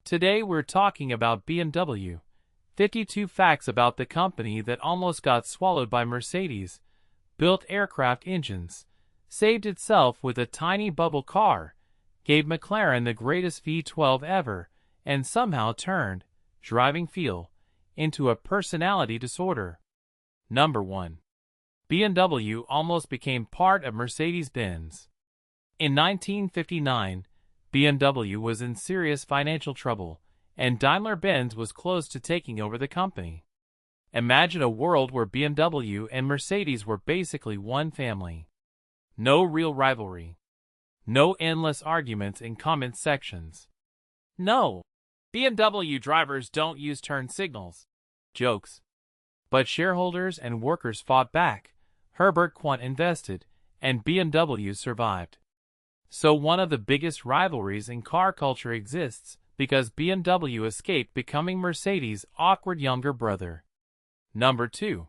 Today we're talking about BMW. 52 facts about the company that almost got swallowed by Mercedes, built aircraft engines, saved itself with a tiny bubble car, gave McLaren the greatest V12 ever, and somehow turned driving feel into a personality disorder. Number 1. BMW almost became part of Mercedes-Benz. In 1959, BMW was in serious financial trouble, and Daimler-Benz was close to taking over the company. Imagine a world where BMW and Mercedes were basically one family. No real rivalry. No endless arguments in comment sections. No, BMW drivers don't use turn signals. Jokes. But shareholders and workers fought back, Herbert Quandt invested, and BMW survived. So one of the biggest rivalries in car culture exists because BMW escaped becoming Mercedes' awkward younger brother. Number 2.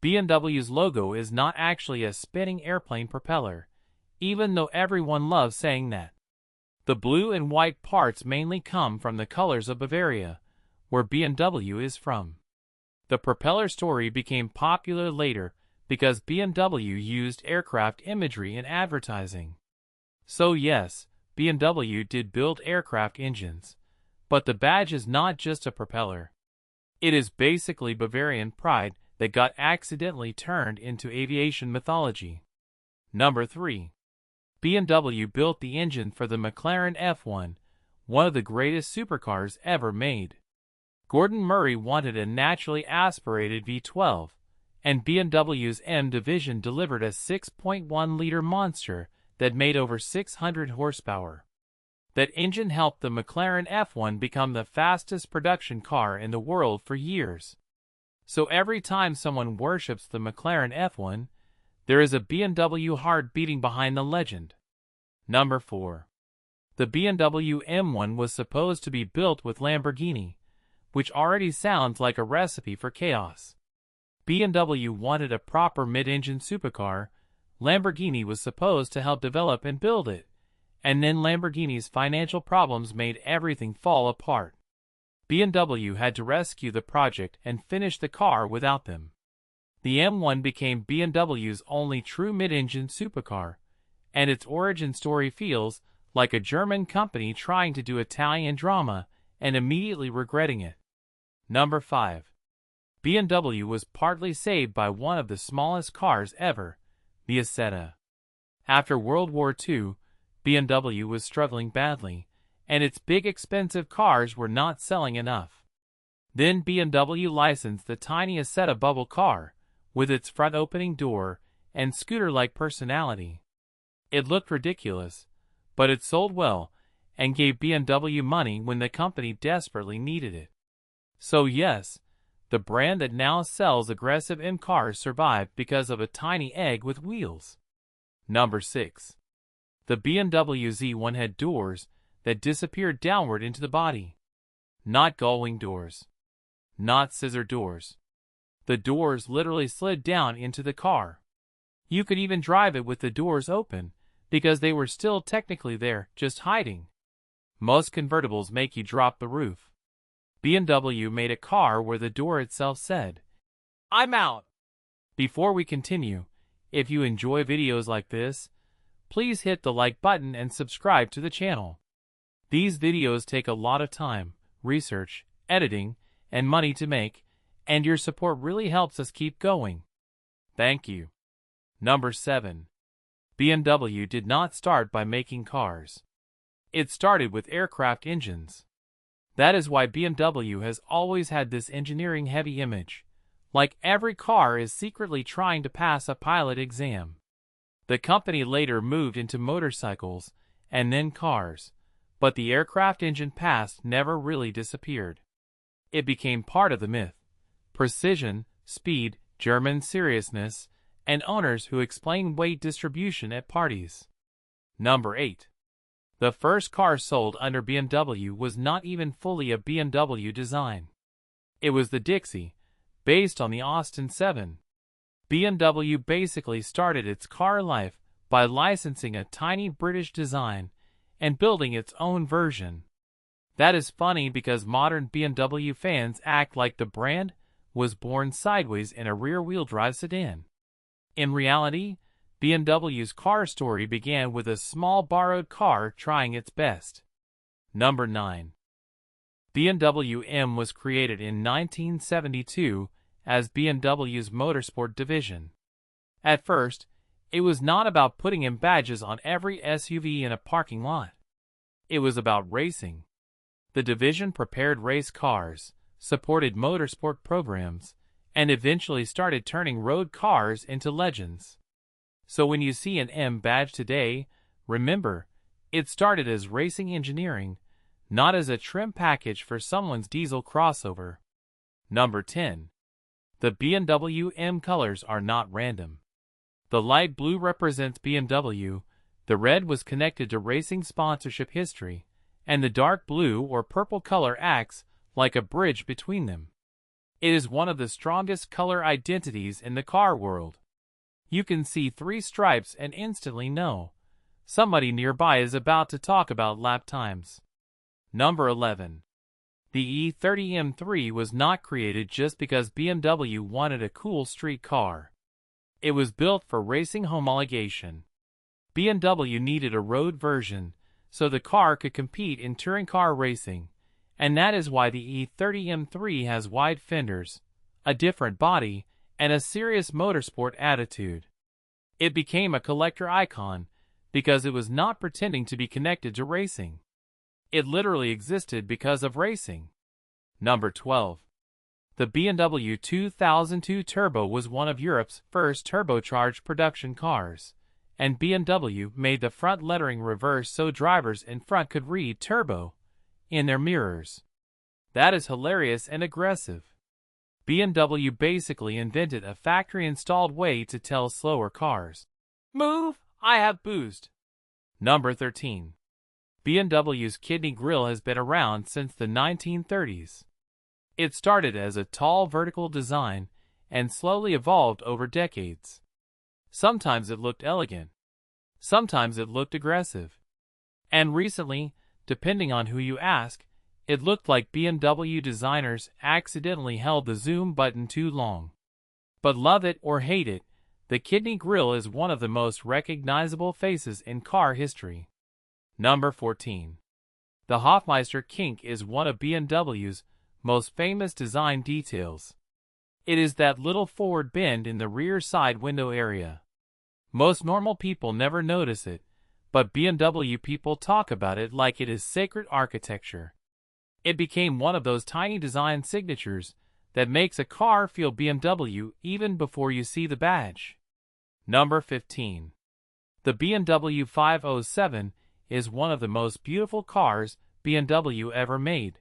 BMW's logo is not actually a spinning airplane propeller, even though everyone loves saying that. The blue and white parts mainly come from the colors of Bavaria, where BMW is from. The propeller story became popular later because BMW used aircraft imagery in advertising. So yes, BMW did build aircraft engines, but the badge is not just a propeller. It is basically Bavarian pride that got accidentally turned into aviation mythology. Number 3. BMW built the engine for the McLaren F1, one of the greatest supercars ever made. Gordon Murray wanted a naturally aspirated V12, and BMW's M division delivered a 6.1-liter monster that made over 600 horsepower. That engine helped the McLaren F1 become the fastest production car in the world for years. So every time someone worships the McLaren F1, there is a BMW heart beating behind the legend. Number 4. The BMW M1 was supposed to be built with Lamborghini, which already sounds like a recipe for chaos. BMW wanted a proper mid-engine supercar. Lamborghini was supposed to help develop and build it, and then Lamborghini's financial problems made everything fall apart. BMW had to rescue the project and finish the car without them. The M1 became BMW's only true mid-engine supercar, and its origin story feels like a German company trying to do Italian drama and immediately regretting it. Number 5. BMW was partly saved by one of the smallest cars ever, the Isetta. After World War II, BMW was struggling badly, and its big expensive cars were not selling enough. Then BMW licensed the tiny Isetta bubble car, with its front opening door and scooter-like personality. It looked ridiculous, but it sold well and gave BMW money when the company desperately needed it. So yes, the brand that now sells aggressive M cars survived because of a tiny egg with wheels. Number 6. The BMW Z1 had doors that disappeared downward into the body. Not gull-wing doors. Not scissor doors. The doors literally slid down into the car. You could even drive it with the doors open, because they were still technically there, just hiding. Most convertibles make you drop the roof. BMW made a car where the door itself said, "I'm out." Before we continue, if you enjoy videos like this, please hit the like button and subscribe to the channel. These videos take a lot of time, research, editing, and money to make, and your support really helps us keep going. Thank you. Number 7. BMW did not start by making cars. It started with aircraft engines. That is why BMW has always had this engineering-heavy image, like every car is secretly trying to pass a pilot exam. The company later moved into motorcycles and then cars, but the aircraft engine past never really disappeared. It became part of the myth. Precision, speed, German seriousness, and owners who explain weight distribution at parties. Number 8. The first car sold under BMW was not even fully a BMW design. It was the Dixie, based on the Austin 7. BMW basically started its car life by licensing a tiny British design and building its own version. That is funny because modern BMW fans act like the brand was born sideways in a rear-wheel drive sedan. In reality, BMW's car story began with a small borrowed car trying its best. Number 9. BMW M was created in 1972 as BMW's motorsport division. At first, it was not about putting in badges on every SUV in a parking lot. It was about racing. The division prepared race cars, supported motorsport programs, and eventually started turning road cars into legends. So when you see an M badge today, remember, it started as racing engineering, not as a trim package for someone's diesel crossover. Number 10. The BMW M colors are not random. The light blue represents BMW, the red was connected to racing sponsorship history, and the dark blue or purple color acts like a bridge between them. It is one of the strongest color identities in the car world. You can see 3 stripes and instantly know somebody nearby is about to talk about lap times. Number 11. The E30 M3 was not created just because BMW wanted a cool street car. It was built for racing homologation. BMW needed a road version so the car could compete in touring car racing, and that is why the E30 M3 has wide fenders, a different body, and a serious motorsport attitude. It became a collector icon because it was not pretending to be connected to racing. It literally existed because of racing. Number 12. The BMW 2002 Turbo was one of Europe's first turbocharged production cars, and BMW made the front lettering reverse so drivers in front could read Turbo in their mirrors. That is hilarious and aggressive. BMW basically invented a factory-installed way to tell slower cars, "Move, I have boost." Number 13. BMW's kidney grille has been around since the 1930s. It started as a tall vertical design and slowly evolved over decades. Sometimes it looked elegant. Sometimes it looked aggressive. And recently, depending on who you ask, it looked like BMW designers accidentally held the zoom button too long. But love it or hate it, the kidney grille is one of the most recognizable faces in car history. Number 14. The Hofmeister kink is one of BMW's most famous design details. It is that little forward bend in the rear side window area. Most normal people never notice it, but BMW people talk about it like it is sacred architecture. It became one of those tiny design signatures that makes a car feel BMW even before you see the badge. Number 15. The BMW 507 is one of the most beautiful cars BMW ever made,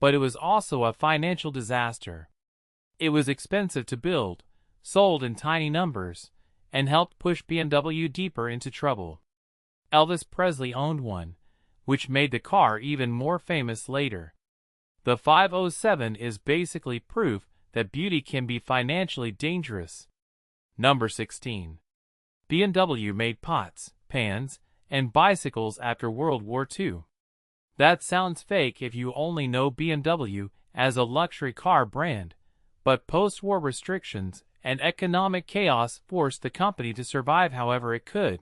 but it was also a financial disaster. It was expensive to build, sold in tiny numbers, and helped push BMW deeper into trouble. Elvis Presley owned one, which made the car even more famous later. The 507 is basically proof that beauty can be financially dangerous. Number 16. BMW made pots, pans, and bicycles after World War II. That sounds fake if you only know BMW as a luxury car brand, but post-war restrictions and economic chaos forced the company to survive however it could.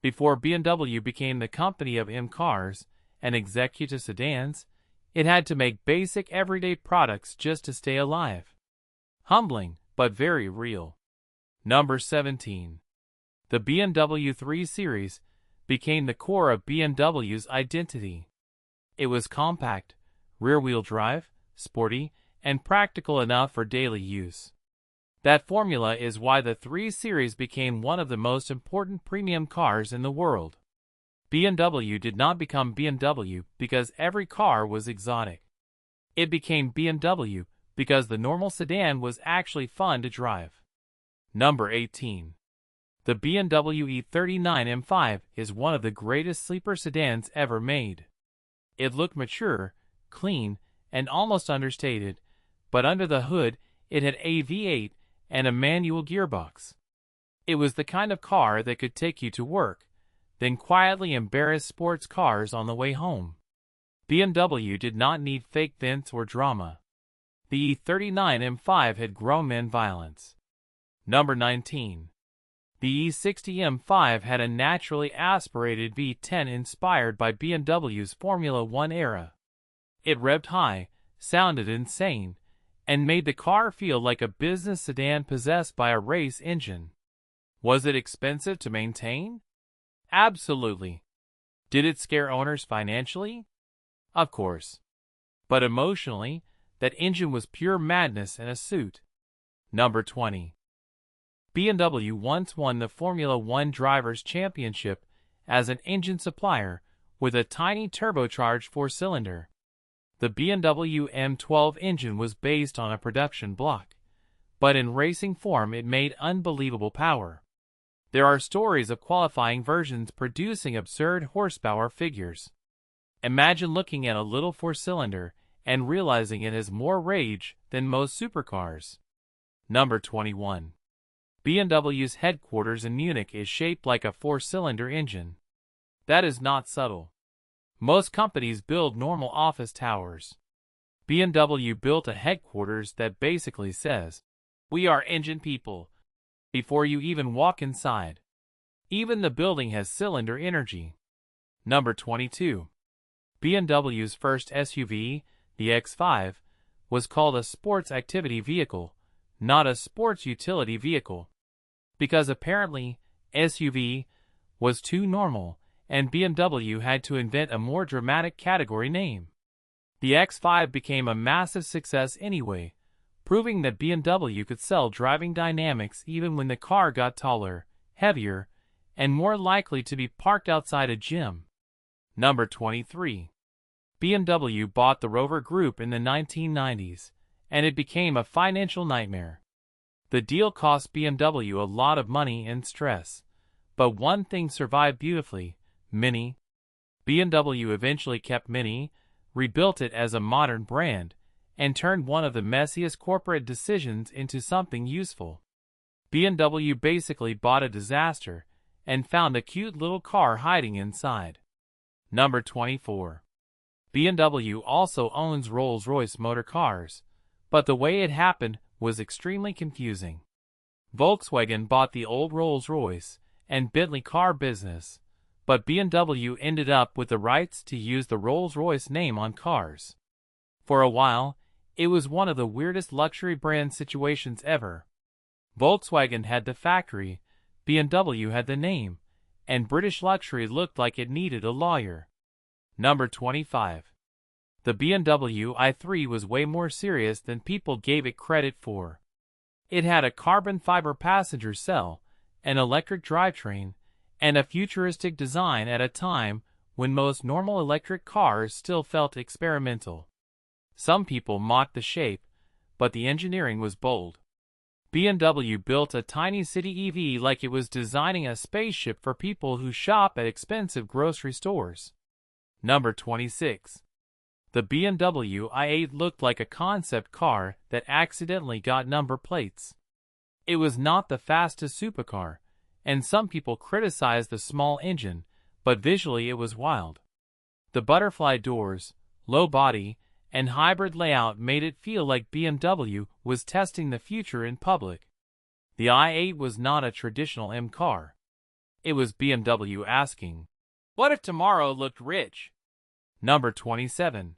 Before BMW became the company of M cars and executive sedans, it had to make basic everyday products just to stay alive. Humbling, but very real. Number 17. The BMW 3 Series became the core of BMW's identity. It was compact, rear-wheel drive, sporty, and practical enough for daily use. That formula is why the 3 Series became one of the most important premium cars in the world. BMW did not become BMW because every car was exotic. It became BMW because the normal sedan was actually fun to drive. Number 18. The BMW E30 M5 is one of the greatest sleeper sedans ever made. It looked mature, clean, and almost understated, but under the hood, it had a V8 and a manual gearbox. It was the kind of car that could take you to work, then quietly embarrass sports cars on the way home. BMW did not need fake vents or drama. The E30 M5 had grown men violence. Number 19. The E60 M5 had a naturally aspirated V10 inspired by BMW's Formula One era. It revved high, sounded insane, and made the car feel like a business sedan possessed by a race engine. Was it expensive to maintain? Absolutely. Did it scare owners financially? Of course. But emotionally, that engine was pure madness in a suit. Number 20. BMW once won the Formula One Drivers' Championship as an engine supplier with a tiny turbocharged four-cylinder. The BMW M12 engine was based on a production block, but in racing form it made unbelievable power. There are stories of qualifying versions producing absurd horsepower figures. Imagine looking at a little four-cylinder and realizing it has more rage than most supercars. Number 21. BMW's headquarters in Munich is shaped like a four-cylinder engine. That is not subtle. Most companies build normal office towers. BMW built a headquarters that basically says, "We are engine people," before you even walk inside. Even the building has cylinder energy. Number 22. BMW's first SUV, the X5, was called a sports activity vehicle, not a sports utility vehicle. Because apparently, SUV was too normal, and BMW had to invent a more dramatic category name. The X5 became a massive success anyway, proving that BMW could sell driving dynamics even when the car got taller, heavier, and more likely to be parked outside a gym. Number 23. BMW bought the Rover Group in the 1990s, and it became a financial nightmare. The deal cost BMW a lot of money and stress, but one thing survived beautifully: Mini. BMW eventually kept Mini, rebuilt it as a modern brand, and turned one of the messiest corporate decisions into something useful. BMW basically bought a disaster and found a cute little car hiding inside. Number 24. BMW also owns Rolls-Royce motor cars, but the way it happened was extremely confusing. Volkswagen bought the old Rolls-Royce and Bentley car business, but BMW ended up with the rights to use the Rolls-Royce name on cars. For a while, it was one of the weirdest luxury brand situations ever. Volkswagen had the factory, BMW had the name, and British luxury looked like it needed a lawyer. Number 25. The BMW i3 was way more serious than people gave it credit for. It had a carbon fiber passenger cell, an electric drivetrain, and a futuristic design at a time when most normal electric cars still felt experimental. Some people mocked the shape, but the engineering was bold. BMW built a tiny city EV like it was designing a spaceship for people who shop at expensive grocery stores. Number 26. The BMW i8 looked like a concept car that accidentally got number plates. It was not the fastest supercar, and some people criticized the small engine, but visually it was wild. The butterfly doors, low body, and hybrid layout made it feel like BMW was testing the future in public. The i8 was not a traditional M car. It was BMW asking, "What if tomorrow looked rich?" Number 27.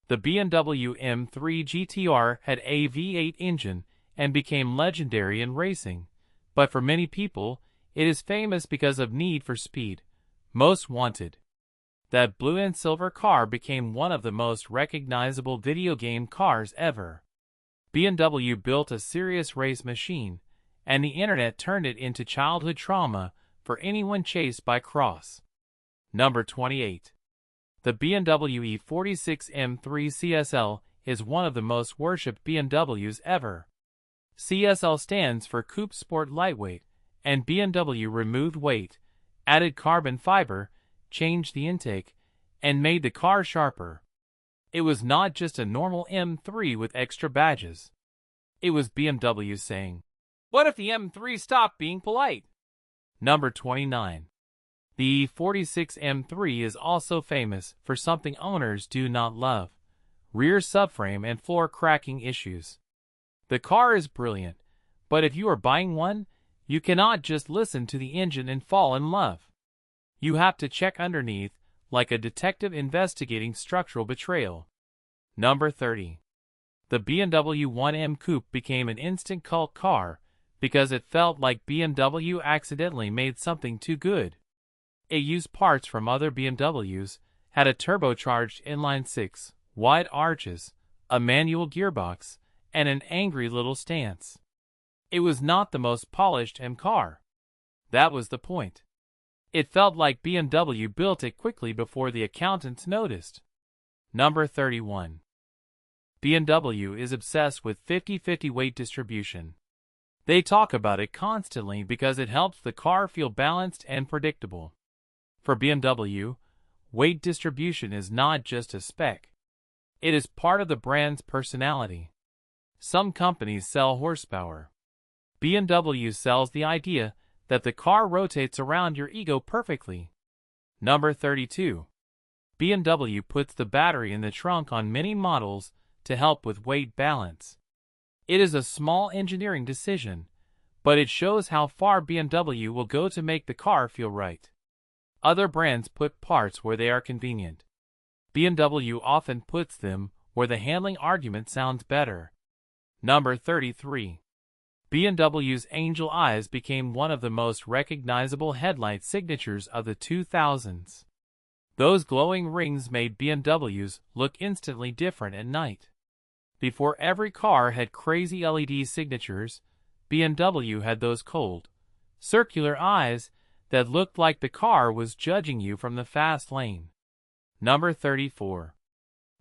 The BMW M3 GTR had a V8 engine and became legendary in racing, but for many people, it is famous because of Need for Speed, Most Wanted. That blue and silver car became one of the most recognizable video game cars ever. BMW built a serious race machine, and the internet turned it into childhood trauma for anyone chased by Cross. Number 28. The BMW E46 M3 CSL is one of the most worshipped BMWs ever. CSL stands for Coupe Sport Lightweight, and BMW removed weight, added carbon fiber, changed the intake, and made the car sharper. It was not just a normal M3 with extra badges. It was BMW saying, "What if the M3 stopped being polite?" Number 29. The E46 M3 is also famous for something owners do not love: rear subframe and floor cracking issues. The car is brilliant, but if you are buying one, you cannot just listen to the engine and fall in love. You have to check underneath, like a detective investigating structural betrayal. Number 30. The BMW 1M Coupe became an instant cult car because it felt like BMW accidentally made something too good. It used parts from other BMWs, had a turbocharged inline-six, wide arches, a manual gearbox, and an angry little stance. It was not the most polished M car. That was the point. It felt like BMW built it quickly before the accountants noticed. Number 31. BMW is obsessed with 50-50 weight distribution. They talk about it constantly because it helps the car feel balanced and predictable. For BMW, weight distribution is not just a spec. It is part of the brand's personality. Some companies sell horsepower. BMW sells the idea that the car rotates around your ego perfectly. Number 32. BMW puts the battery in the trunk on many models to help with weight balance. It is a small engineering decision, but it shows how far BMW will go to make the car feel right. Other brands put parts where they are convenient. BMW often puts them where the handling argument sounds better. Number 33. BMW's angel eyes became one of the most recognizable headlight signatures of the 2000s. Those glowing rings made BMWs look instantly different at night. Before every car had crazy LED signatures, BMW had those cold, circular eyes that looked like the car was judging you from the fast lane. Number 34.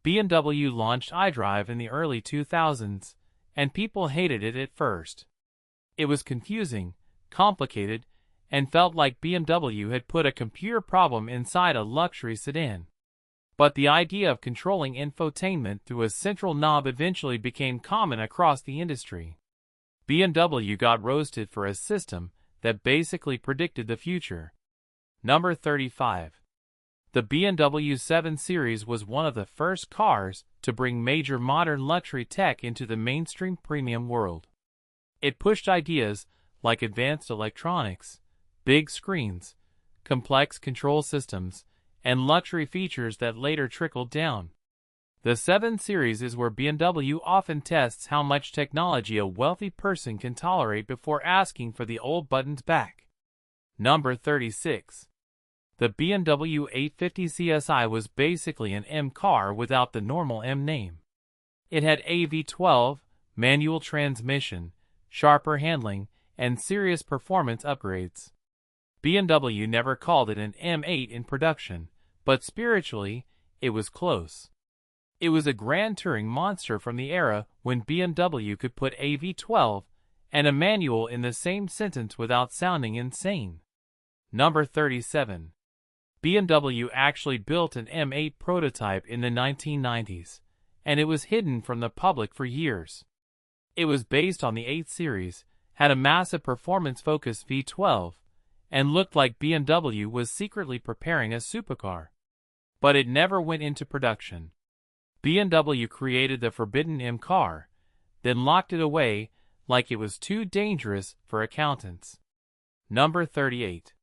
BMW launched iDrive in the early 2000s, and people hated it at first. It was confusing, complicated, and felt like BMW had put a computer problem inside a luxury sedan. But the idea of controlling infotainment through a central knob eventually became common across the industry. BMW got roasted for a system that basically predicted the future. Number 35. The BMW 7 Series was one of the first cars to bring major modern luxury tech into the mainstream premium world. It pushed ideas like advanced electronics, big screens, complex control systems, and luxury features that later trickled down. The 7 Series is where BMW often tests how much technology a wealthy person can tolerate before asking for the old buttons back. Number 36. The BMW 850 CSI was basically an M car without the normal M name. It had a V12, manual transmission, sharper handling, and serious performance upgrades. BMW never called it an M8 in production, but spiritually, it was close. It was a grand touring monster from the era when BMW could put a V12 and a manual in the same sentence without sounding insane. Number 37. BMW actually built an M8 prototype in the 1990s, and it was hidden from the public for years. It was based on the 8 Series, had a massive performance-focused V12, and looked like BMW was secretly preparing a supercar. But it never went into production. BMW created the forbidden M car, then locked it away like it was too dangerous for accountants. Number 38.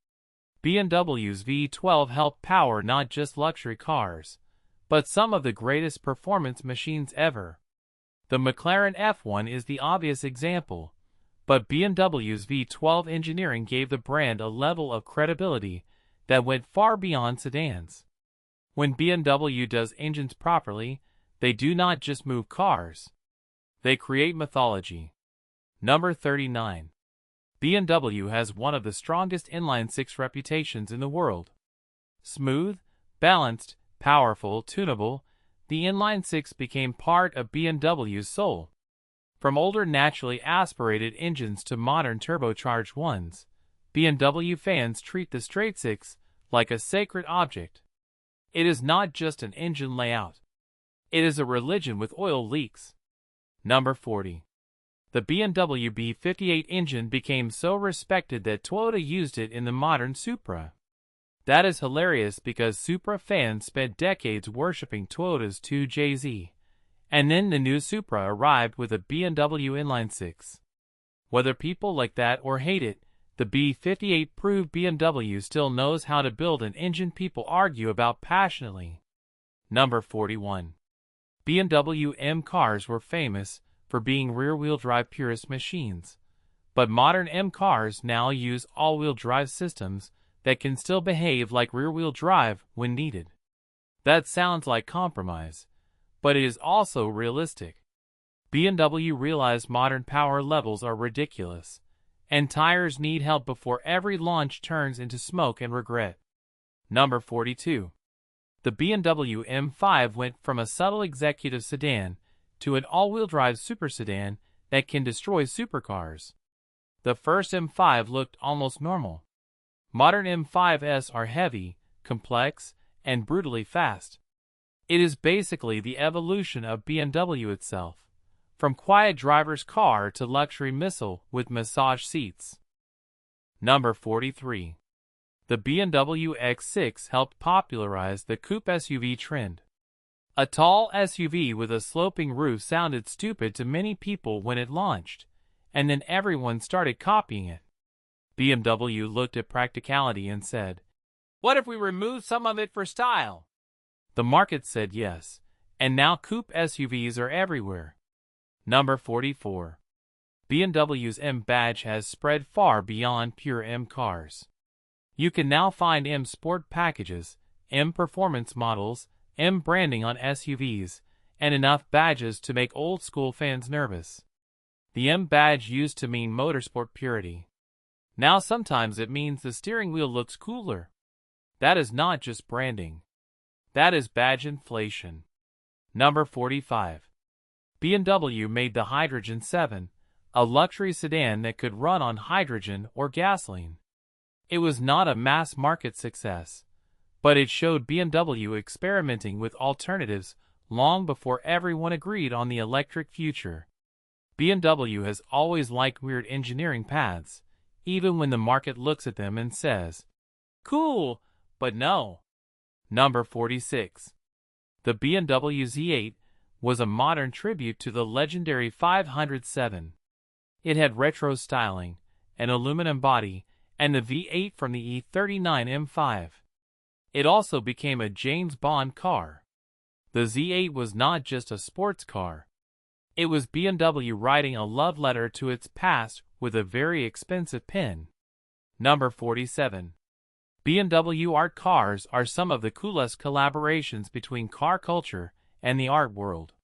BMW's V12 helped power not just luxury cars, but some of the greatest performance machines ever. The McLaren F1 is the obvious example, but BMW's V12 engineering gave the brand a level of credibility that went far beyond sedans. When BMW does engines properly, they do not just move cars. They create mythology. Number 39. BMW has one of the strongest inline-six reputations in the world. Smooth, balanced, powerful, tunable, the inline-six became part of BMW's soul. From older naturally aspirated engines to modern turbocharged ones, BMW fans treat the straight-six like a sacred object. It is not just an engine layout. It is a religion with oil leaks. Number 40. The BMW B58 engine became so respected that Toyota used it in the modern Supra. That is hilarious because Supra fans spent decades worshipping Toyota's 2JZ, and then the new Supra arrived with a BMW inline 6. Whether people like that or hate it, the B58 proved BMW still knows how to build an engine people argue about passionately. Number 41. BMW M cars were famous for being rear-wheel drive purist machines, but modern M cars now use all-wheel drive systems that can still behave like rear-wheel drive when needed. That sounds like compromise, but it is also realistic. BMW realized modern power levels are ridiculous, and tires need help before every launch turns into smoke and regret. Number 42. The BMW M5 went from a subtle executive sedan to an all-wheel drive super sedan that can destroy supercars. The first M5 looked almost normal. Modern M5s are heavy, complex, and brutally fast. It is basically the evolution of BMW itself, from quiet driver's car to luxury missile with massage seats. Number 43. The BMW X6 helped popularize the coupe SUV trend. A tall SUV with a sloping roof sounded stupid to many people when it launched, and then everyone started copying it. BMW looked at practicality and said, "What if we remove some of it for style?" The market said yes, and now coupe SUVs are everywhere. Number 44. BMW's M badge has spread far beyond pure M cars. You can now find M Sport packages, M Performance models, M branding on SUVs, and enough badges to make old-school fans nervous. The M badge used to mean motorsport purity. Now sometimes it means the steering wheel looks cooler. That is not just branding. That is badge inflation. Number 45. BMW made the Hydrogen 7, a luxury sedan that could run on hydrogen or gasoline. It was not a mass-market success, but it showed BMW experimenting with alternatives long before everyone agreed on the electric future. BMW has always liked weird engineering paths, even when the market looks at them and says, "Cool, but no." Number 46. The BMW Z8 was a modern tribute to the legendary 507. It had retro styling, an aluminum body, and the V8 from the E30 M5. It also became a James Bond car. The Z8 was not just a sports car. It was BMW writing a love letter to its past with a very expensive pen. Number 47. BMW art cars are some of the coolest collaborations between car culture and the art world.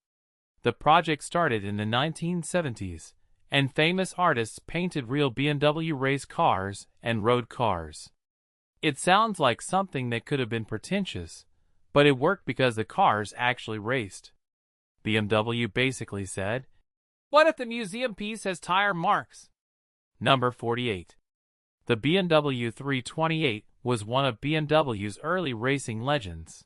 The project started in the 1970s, and famous artists painted real BMW race cars and road cars. It sounds like something that could have been pretentious, but it worked because the cars actually raced. BMW basically said, "What if the museum piece has tire marks?" Number 48. The BMW 328 was one of BMW's early racing legends.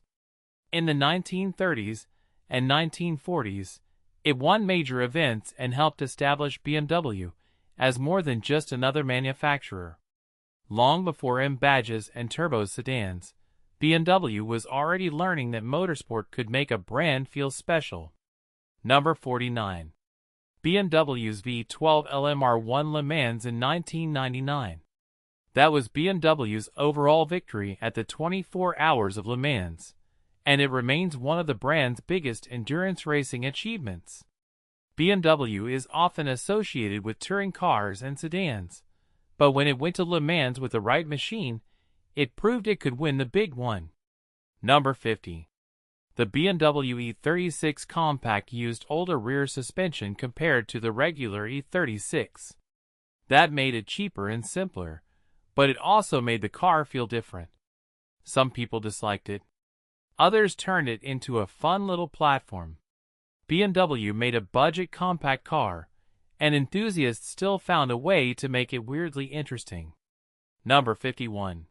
In the 1930s and 1940s, it won major events and helped establish BMW as more than just another manufacturer. Long before M badges and turbo sedans, BMW was already learning that motorsport could make a brand feel special. Number 49. BMW's V12 LMR won Le Mans in 1999. That was BMW's overall victory at the 24 Hours of Le Mans, and it remains one of the brand's biggest endurance racing achievements. BMW is often associated with touring cars and sedans, but when it went to Le Mans with the right machine, it proved it could win the big one. Number 50. The BMW E36 Compact used older rear suspension compared to the regular E36. That made it cheaper and simpler, but it also made the car feel different. Some people disliked it. Others turned it into a fun little platform. BMW made a budget compact car, and enthusiasts still found a way to make it weirdly interesting. Number 51.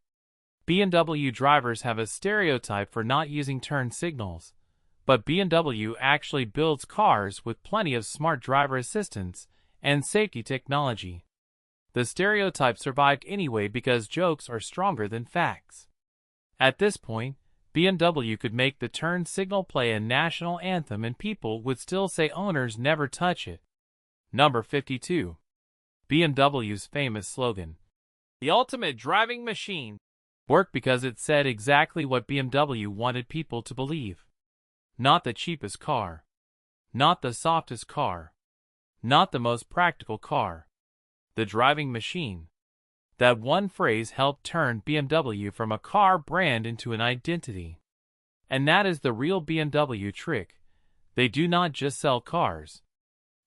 BMW drivers have a stereotype for not using turn signals, but BMW actually builds cars with plenty of smart driver assistance and safety technology. The stereotype survived anyway because jokes are stronger than facts. At this point, BMW could make the turn signal play a national anthem and people would still say owners never touch it. Number 52. BMW's famous slogan, "The ultimate driving machine," worked because it said exactly what BMW wanted people to believe. Not the cheapest car. Not the softest car. Not the most practical car. The driving machine. That one phrase helped turn BMW from a car brand into an identity. And that is the real BMW trick. They do not just sell cars.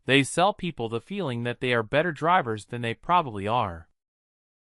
They sell people the feeling that they are better drivers than they probably are.